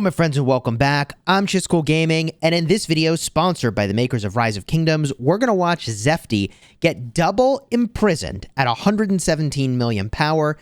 Hello my friends and welcome back. I'm Chisgule Gaming, and in this video, sponsored by the makers of Rise of Kingdoms, we're going to watch Zefty get double imprisoned at 117 million power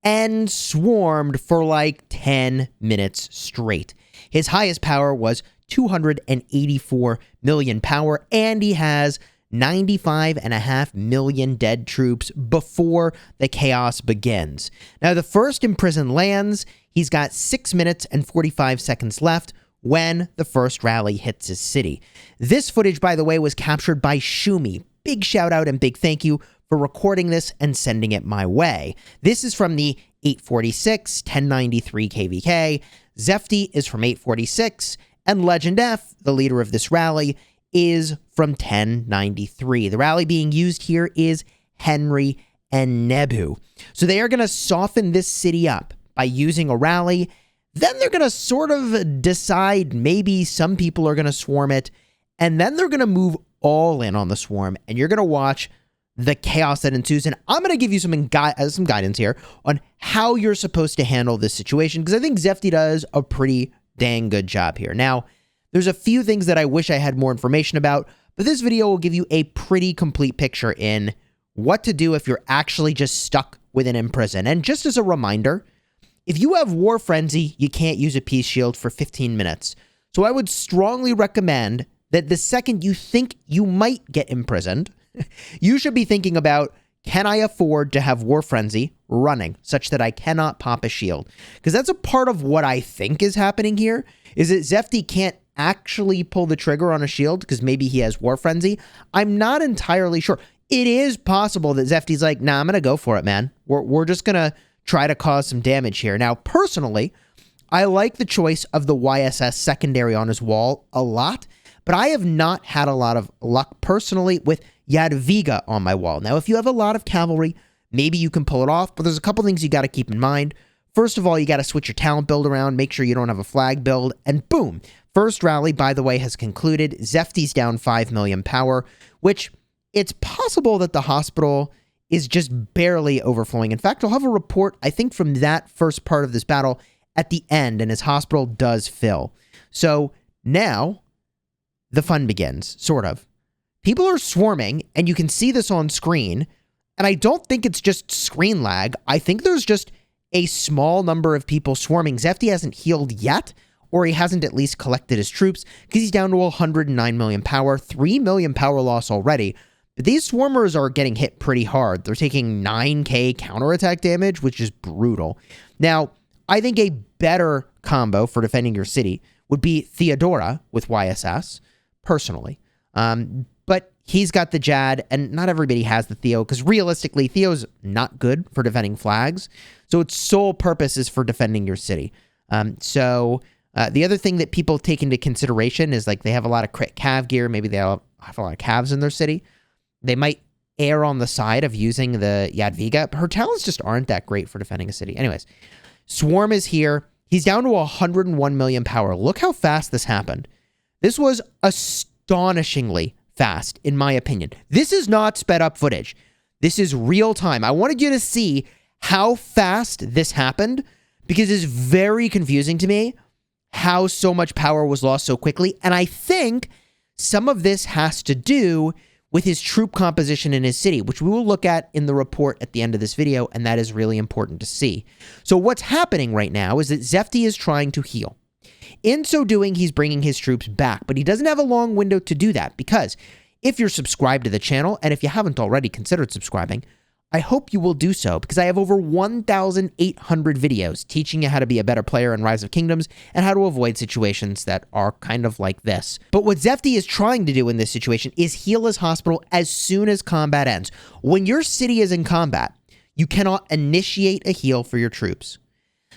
and swarmed for like 10 minutes straight. His highest power was 284 million power, and he has 95.5 million dead troops before the chaos begins. Now, the first Imprison lands. He's got 6 minutes and 45 seconds left when the first rally hits his city. This footage, by the way, was captured by Shumi. Big shout out and big thank you for recording this and sending it my way. This is from the 846, 1093 KVK. Zefty is from 846, and Legend F, the leader of this rally, is from 1093. The rally being used here is Henry and Nebu. So they are going to soften this city up by using a rally. Then they're going to sort of decide maybe some people are going to swarm it, and then they're going to move all in on the swarm, and you're going to watch the chaos that ensues. And I'm going to give you some guidance here on how you're supposed to handle this situation, because I think Zefty does a pretty dang good job here. Now, there's a few things that I wish I had more information about, but this video will give you a pretty complete picture in what to do if you're actually just stuck with an Imprison. And just as a reminder, if you have War Frenzy, you can't use a Peace Shield for 15 minutes. So I would strongly recommend that the second you think you might get imprisoned, you should be thinking about, can I afford to have War Frenzy running such that I cannot pop a shield? Because that's a part of what I think is happening here, is that Zefty can't actually pull the trigger on a shield because maybe he has War Frenzy. I'm not entirely sure. It is possible that Zefty's like, nah, I'm going to go for it, man. We're just going to try to cause some damage here. Now, personally, I like the choice of the YSS secondary on his wall a lot, but I have not had a lot of luck personally with Jadwiga on my wall. Now, if you have a lot of cavalry, maybe you can pull it off, but there's a couple things you got to keep in mind. First of all, you got to switch your talent build around, make sure you don't have a flag build, and boom. First rally, by the way, has concluded. Zefty's down 5 million power, which it's possible that the hospital is just barely overflowing. In fact, I'll have a report, I think, from that first part of this battle at the end, and his hospital does fill. So now the fun begins, sort of. People are swarming, and you can see this on screen, and I don't think it's just screen lag. I think there's just a small number of people swarming. Zefty hasn't healed yet, or he hasn't at least collected his troops, because he's down to 109 million power, 3 million power loss already. But these swarmers are getting hit pretty hard. They're taking 9k counterattack damage, which is brutal. Now, I think a better combo for defending your city would be Theodora with YSS, personally. But he's got the Jad, and not everybody has the Theo, because realistically, Theo's not good for defending flags. So its sole purpose is for defending your city. The other thing that people take into consideration is like they have a lot of crit cav gear. Maybe they have a lot of calves in their city. They might err on the side of using the Jadwiga. Her talents just aren't that great for defending a city. Anyways, Swarm is here. He's down to 101 million power. Look how fast this happened. This was astonishingly fast, in my opinion. This is not sped up footage. This is real time. I wanted you to see how fast this happened, because it's very confusing to me how so much power was lost so quickly. And I think some of this has to do with his troop composition in his city, which we will look at in the report at the end of this video, and that is really important to see. So what's happening right now is that Zefty is trying to heal. In so doing, he's bringing his troops back, but he doesn't have a long window to do that, because if you're subscribed to the channel, and if you haven't already considered subscribing, I hope you will do so, because I have over 1,800 videos teaching you how to be a better player in Rise of Kingdoms and how to avoid situations that are kind of like this. But what Zefty is trying to do in this situation is heal his hospital as soon as combat ends. When your city is in combat, you cannot initiate a heal for your troops.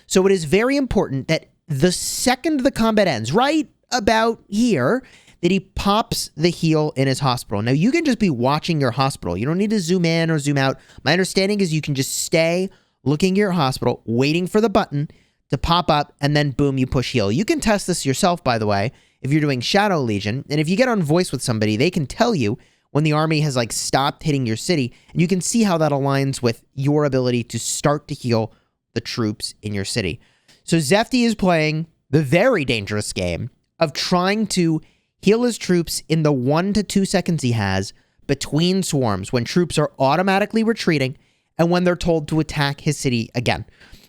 So it is very important that the second the combat ends, right about here, that he pops the heal in his hospital. Now, you can just be watching your hospital. You don't need to zoom in or zoom out. My understanding is you can just stay looking at your hospital, waiting for the button to pop up, and then boom, you push heal. You can test this yourself, by the way, if you're doing Shadow Legion. And if you get on voice with somebody, they can tell you when the army has like stopped hitting your city, and you can see how that aligns with your ability to start to heal the troops in your city. So Zefty is playing the very dangerous game of trying to heal his troops in the 1 to 2 seconds he has between swarms when troops are automatically retreating and when they're told to attack his city again.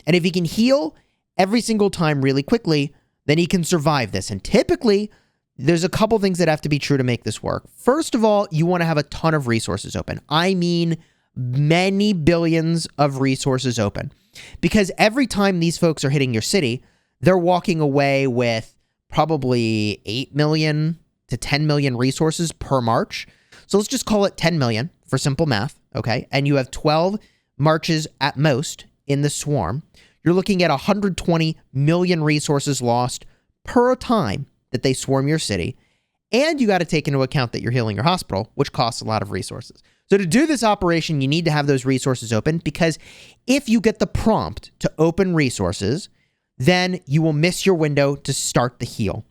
And if he can heal every single time really quickly, then he can survive this. And typically, there's a couple things that have to be true to make this work. First of all, you want to have a ton of resources open. I mean, many billions of resources open. Because every time these folks are hitting your city, they're walking away with probably 8 million to 10 million resources per march. So let's just call it 10 million for simple math, okay? And you have 12 marches at most in the swarm. You're looking at 120 million resources lost per time that they swarm your city. And you got to take into account that you're healing your hospital, which costs a lot of resources. So to do this operation, you need to have those resources open, because if you get the prompt to open resources, then you will miss your window to start the heal.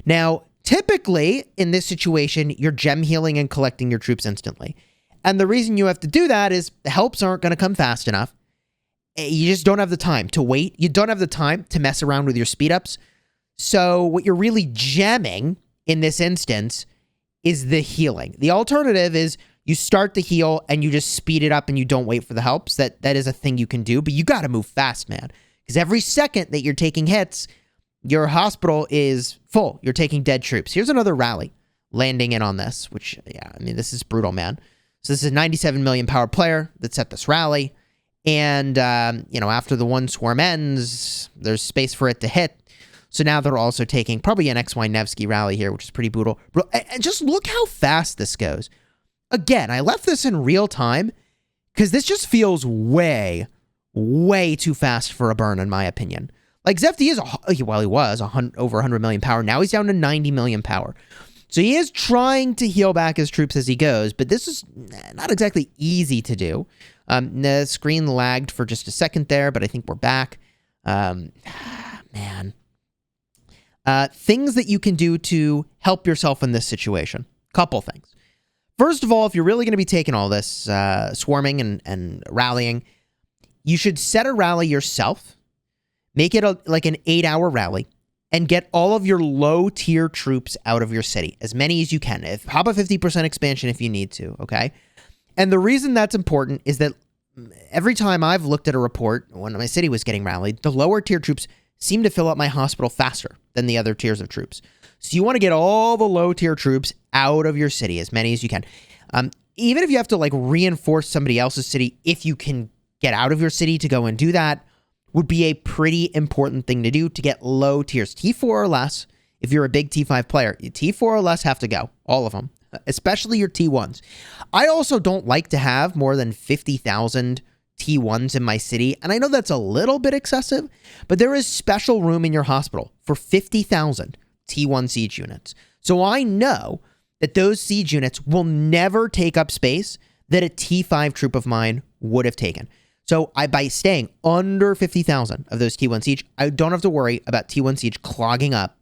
Now, typically in this situation, you're gem healing and collecting your troops instantly. And the reason you have to do that is the helps aren't going to come fast enough. You just don't have the time to wait. You don't have the time to mess around with your speed ups. So what you're really gemming in this instance is the healing. The alternative is you start the heal and you just speed it up and you don't wait for the helps. That is a thing you can do, but you got to move fast, man. Because every second that you're taking hits, your hospital is full. You're taking dead troops. Here's another rally landing in on this, which, yeah, I mean, this is brutal, man. So this is a 97 million power player that set this rally. And, after the one swarm ends, there's space for it to hit. So now they're also taking probably an XY Nevsky rally here, which is pretty brutal. And just look how fast this goes. Again, I left this in real time because this just feels way, way too fast for a burn, in my opinion. Like, Zefty is, he was over 100 million power. Now he's down to 90 million power. So he is trying to heal back his troops as he goes, but this is not exactly easy to do. The screen lagged for just a second there, but I think we're back. Man. Things that you can do to help yourself in this situation. Couple things. First of all, if you're really going to be taking all this swarming and rallying, you should set a rally yourself. Make it like an 8-hour rally and get all of your low-tier troops out of your city. As many as you can. Hop a 50% expansion if you need to, okay? And the reason that's important is that every time I've looked at a report when my city was getting rallied, the lower-tier troops seem to fill up my hospital faster than the other tiers of troops. So you want to get all the low-tier troops out of your city, as many as you can. Even if you have to reinforce somebody else's city, if you can get out of your city to go and do that, would be a pretty important thing to do to get low tiers. T4 or less, if you're a big T5 player, T4 or less have to go, all of them, especially your T1s. I also don't like to have more than 50,000 T1s in my city, and I know that's a little bit excessive, but there is special room in your hospital for 50,000 T1 siege units. So I know that those siege units will never take up space that a T5 troop of mine would have taken. So by staying under 50,000 of those T1 siege, I don't have to worry about T1 siege clogging up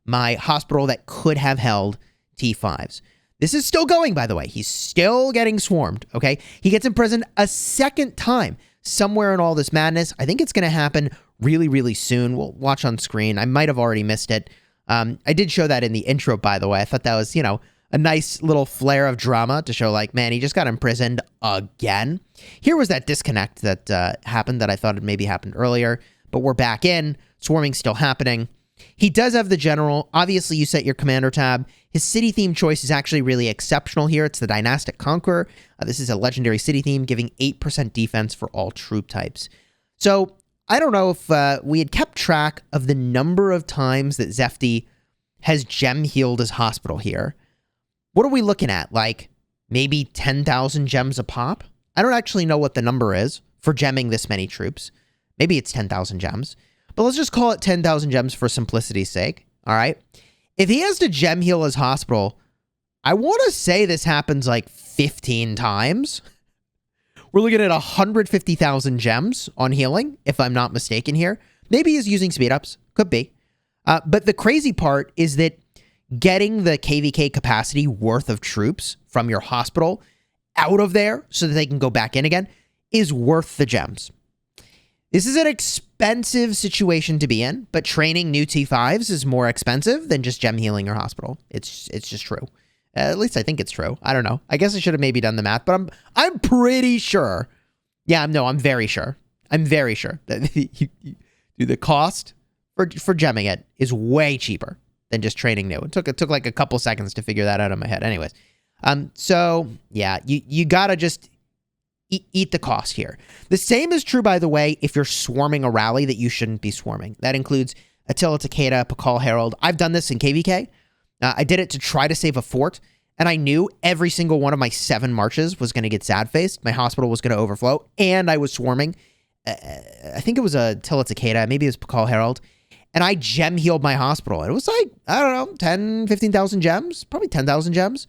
my hospital that could have held T5s. This is still going, by the way. He's still getting swarmed, okay? He gets imprisoned a second time somewhere in all this madness. I think it's going to happen really, really soon. We'll watch on screen. I might have already missed it. I did show that in the intro, by the way. I thought that was, a nice little flare of drama to show man, he just got imprisoned again. Here was that disconnect that happened that I thought had maybe happened earlier, but we're back in. Swarming's still happening. He does have the general. Obviously, you set your commander tab. His city theme choice is actually really exceptional here. It's the Dynastic Conqueror. This is a legendary city theme, giving 8% defense for all troop types. So I don't know if we had kept track of the number of times that Zefty has gem healed his hospital here. What are we looking at? Maybe 10,000 gems a pop? I don't actually know what the number is for gemming this many troops. Maybe it's 10,000 gems. But let's just call it 10,000 gems for simplicity's sake. All right? If he has to gem heal his hospital, I want to say this happens 15 times. We're looking at 150,000 gems on healing, if I'm not mistaken here. Maybe he's using speed ups. Could be. But the crazy part is that getting the KVK capacity worth of troops from your hospital out of there so that they can go back in again is worth the gems. This is an expensive situation to be in, but training new T5s is more expensive than just gem healing your hospital. It's just true. At least I think it's true. I don't know. I guess I should have maybe done the math, but I'm pretty sure. Yeah, no, I'm very sure. I'm very sure that the cost for gemming it is way cheaper than just training new. It took like a couple seconds to figure that out in my head. Anyways, so yeah, you gotta just eat the cost here. The same is true, by the way, if you're swarming a rally that you shouldn't be swarming. That includes Attila Takeda, Pakal Herald. I've done this in KVK. I did it to try to save a fort, and I knew every single one of my 7 marches was going to get sad-faced. My hospital was going to overflow, and I was swarming. I think it was Attila Takeda, maybe it was Pakal Herald, and I gem healed my hospital. And it was like, I don't know, 10, 15,000 gems, probably 10,000 gems.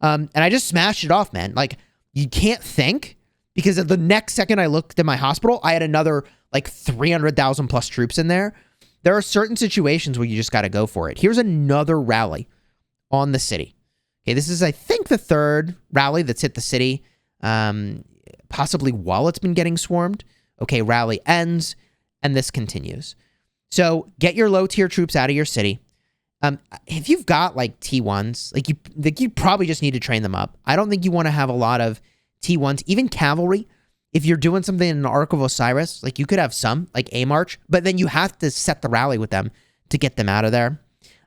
And I just smashed it off, man. Like, you can't think, because the next second I looked at my hospital, I had another like 300,000 plus troops in there. There are certain situations where you just got to go for it. Here's another rally on the city. Okay, this is, I think, the 3rd rally that's hit the city, possibly while it's been getting swarmed. Okay, rally ends, and this continues. So get your low-tier troops out of your city. If you've got, like, T1s, you probably just need to train them up. I don't think you want to have a lot of T1s, even cavalry. If you're doing something in the Ark of Osiris, like, you could have some, like A-March, but then you have to set the rally with them to get them out of there.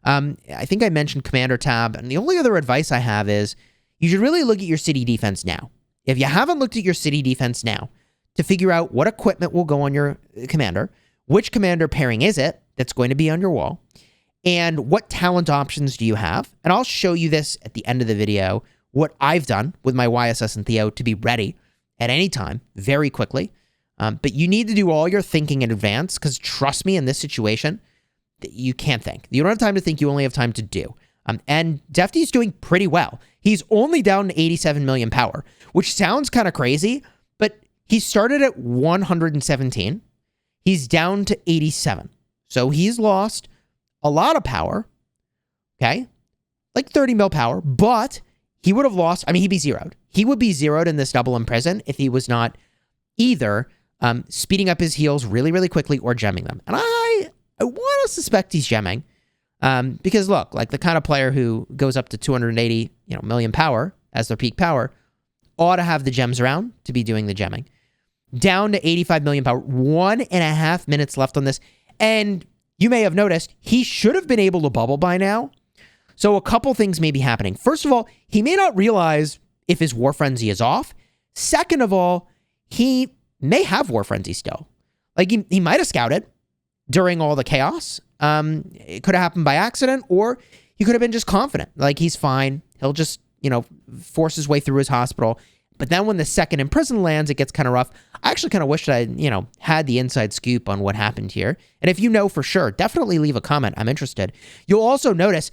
I think I mentioned Commander Tab, and the only other advice I have is you should really look at your city defense now. If you haven't looked at your city defense now to figure out what equipment will go on your commander, which commander pairing is it that's going to be on your wall, and what talent options do you have, and I'll show you this at the end of the video, what I've done with my YSS and Theo to be ready at any time, very quickly. But you need to do all your thinking in advance, because trust me, in this situation, you can't think. You don't have time to think, you only have time to do. And Defty's doing pretty well. He's only down to 87 million power, which sounds kind of crazy, but he started at 117. He's down to 87. So he's lost a lot of power, okay? Like 30 mil power, but he would have lost, I mean, he'd be zeroed. He would be zeroed in this double Imprison if he was not either speeding up his heals really, really quickly or gemming them. And I want to suspect he's gemming because, look, like the kind of player who goes up to 280 million power as their peak power ought to have the gems around to be doing the gemming. Down to 85 million power, 1.5 minutes left on this. And you may have noticed he should have been able to bubble by now. So a couple things may be happening. First of all, he may not realize if his War Frenzy is off. Second of all, he may have War Frenzy still. Like, he might have scouted during all the chaos. It could have happened by accident, or he could have been just confident. Like, he's fine. He'll just, force his way through his hospital. But then when the second Imprison lands, it gets kind of rough. I actually kind of wish that I, had the inside scoop on what happened here. And if you know for sure, definitely leave a comment. I'm interested. You'll also notice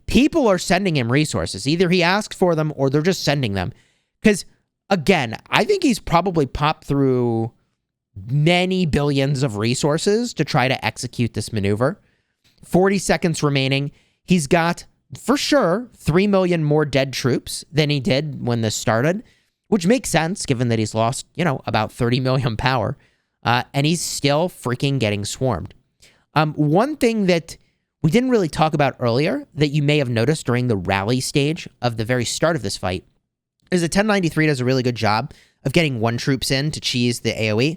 people are sending him resources. Either he asks for them or they're just sending them. Because, again, I think he's probably popped through many billions of resources to try to execute this maneuver. 40 seconds remaining. He's got, for sure, 3 million more dead troops than he did when this started, which makes sense given that he's lost, about 30 million power. And he's still freaking getting swarmed. One thing that we didn't really talk about earlier that you may have noticed during the rally stage of the very start of this fight is that 1093 does a really good job of getting one troops in to cheese the AoE.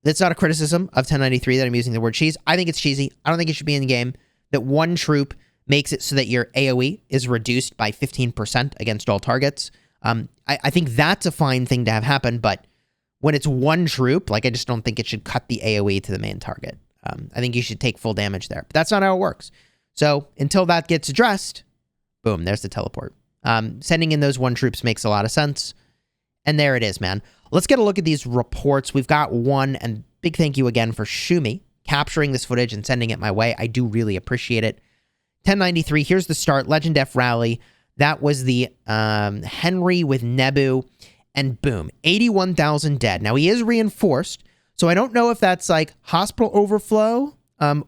That's not a criticism of 1093 that I'm using the word cheese. I think it's cheesy. I don't think it should be in the game. That one troop makes it so that your AoE is reduced by 15% against all targets. I think that's a fine thing to have happen, but when it's one troop, I just don't think it should cut the AoE to the main target. I think you should take full damage there, but that's not how it works. So until that gets addressed, boom, there's the teleport. Sending in those one troops makes a lot of sense. And there it is, man. Let's get a look at these reports. We've got one, and big thank you again for Shumi capturing this footage and sending it my way. I do really appreciate it. 1093, here's the start. Legend F Rally. That was the Henry with Nebu, and boom, 81,000 dead. Now, he is reinforced, so I don't know if that's like hospital overflow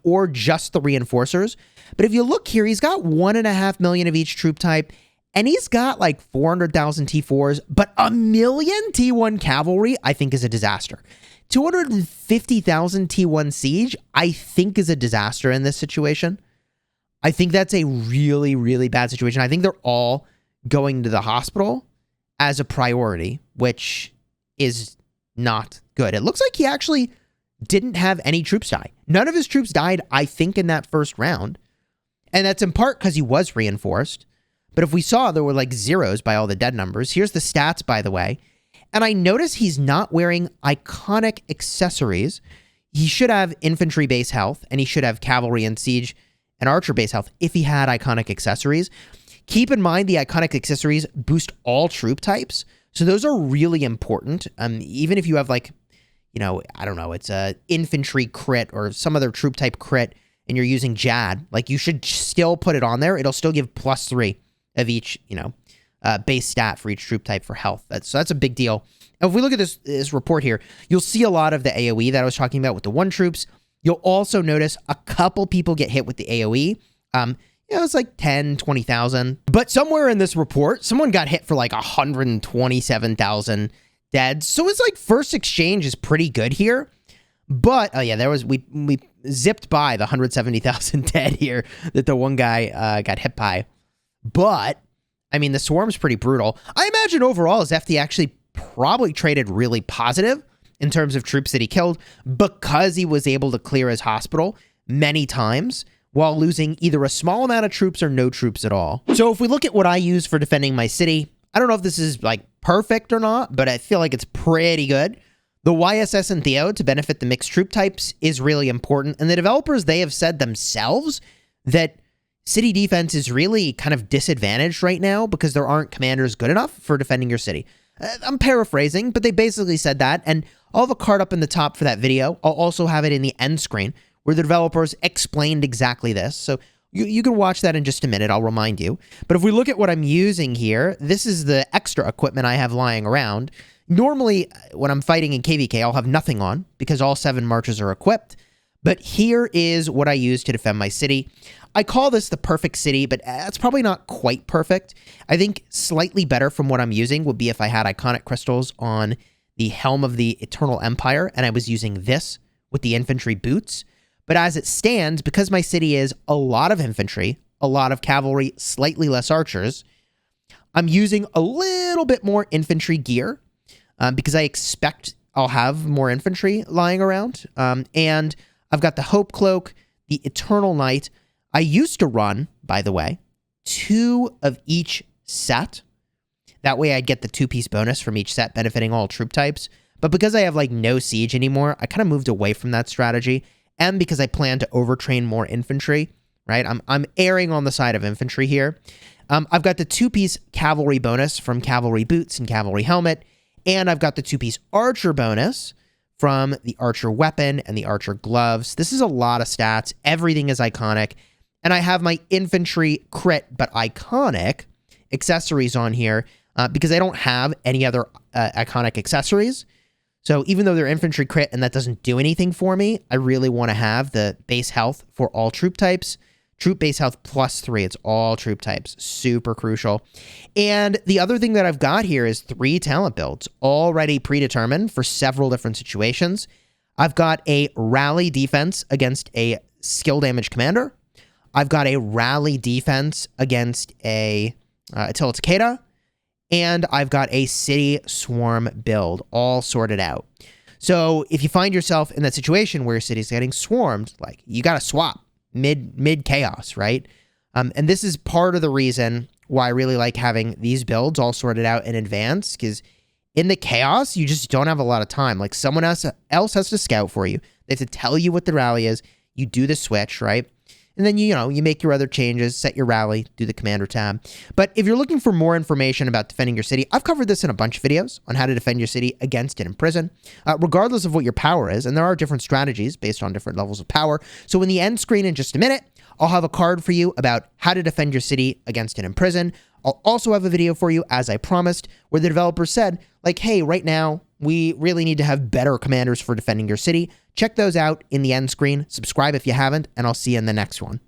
or just the reinforcers. But if you look here, he's got 1.5 million of each troop type, and he's got like 400,000 T4s, but 1 million T1 cavalry, I think, is a disaster. 250,000 T1 siege, I think, is a disaster in this situation. I think that's a really, really bad situation. I think they're all going to the hospital as a priority, which is not good. It looks like he actually didn't have any troops die. None of his troops died, I think, in that first round. And that's in part because he was reinforced. But if we saw, there were like zeros by all the dead numbers. Here's the stats, by the way. And I notice he's not wearing iconic accessories. He should have infantry base health, and he should have cavalry and siege and archer base health if he had iconic accessories. Keep in mind the iconic accessories boost all troop types. So those are really important. Even if you have like, you know, I don't know, it's a infantry crit or some other troop type crit and you're using Jad, like you should still put it on there. It'll still give +3 of each, you know, base stat for each troop type for health. So that's a big deal. And if we look at this report here, you'll see a lot of the AoE that I was talking about with the 1 troops. You'll also notice a couple people get hit with the AoE. You know, it's like 10, 20,000. But somewhere in this report, someone got hit for like 127,000 dead. So it's like first exchange is pretty good here. But, oh yeah, there was, we zipped by the 170,000 dead here that the one guy got hit by. But, I mean, the swarm's pretty brutal. I imagine overall Zefty actually probably traded really positive in terms of troops that he killed because he was able to clear his hospital many times while losing either a small amount of troops or no troops at all. So if we look at what I use for defending my city, I don't know if this is like perfect or not, but I feel like it's pretty good. The YSS and Theo to benefit the mixed troop types is really important. And the developers, they have said themselves that city defense is really kind of disadvantaged right now because there aren't commanders good enough for defending your city. I'm paraphrasing, but they basically said that. And I'll have a card up in the top for that video. I'll also have it in the end screen where the developers explained exactly this. So you can watch that in just a minute. I'll remind you. But if we look at what I'm using here, this is the extra equipment I have lying around. Normally, when I'm fighting in KVK, I'll have nothing on because all 7 marches are equipped. But here is what I use to defend my city. I call this the perfect city, but it's probably not quite perfect. I think slightly better from what I'm using would be if I had iconic crystals on the Helm of the Eternal Empire, and I was using this with the infantry boots. But as it stands, because my city is a lot of infantry, a lot of cavalry, slightly less archers, I'm using a little bit more infantry gear because I expect I'll have more infantry lying around. And I've got the Hope Cloak, the Eternal Knight. I used to run, by the way, 2 of each set. That way I'd get the 2-piece bonus from each set benefiting all troop types. But because I have like no siege anymore, I kind of moved away from that strategy. And because I plan to overtrain more infantry, right? I'm erring on the side of infantry here. I've got the 2-piece cavalry bonus from cavalry boots and cavalry helmet. And I've got the 2-piece archer bonus from the archer weapon and the archer gloves. This is a lot of stats. Everything is iconic. And I have my infantry crit, but iconic accessories on here because I don't have any other iconic accessories. So even though they're infantry crit and that doesn't do anything for me, I really want to have the base health for all troop types. Troop base health +3. It's all troop types. Super crucial. And the other thing that I've got here is 3 talent builds already predetermined for several different situations. I've got a rally defense against a skill damage commander. I've got a rally defense against a Attila Takeda. And I've got a city swarm build all sorted out. So if you find yourself in that situation where your city's getting swarmed, like you got to swap mid chaos, right? And this is part of the reason why I really like having these builds all sorted out in advance, because in the chaos, you just don't have a lot of time. Like someone else has to scout for you. They have to tell you what the rally is. You do the switch, right? And then, you make your other changes, set your rally, do the commander tab. But if you're looking for more information about defending your city, I've covered this in a bunch of videos on how to defend your city against and Imprison, regardless of what your power is. And there are different strategies based on different levels of power. So in the end screen in just a minute, I'll have a card for you about how to defend your city against and Imprison. I'll also have a video for you, as I promised, where the developers said, like, hey, right now, we really need to have better commanders for defending your city. Check those out in the end screen. Subscribe if you haven't, and I'll see you in the next one.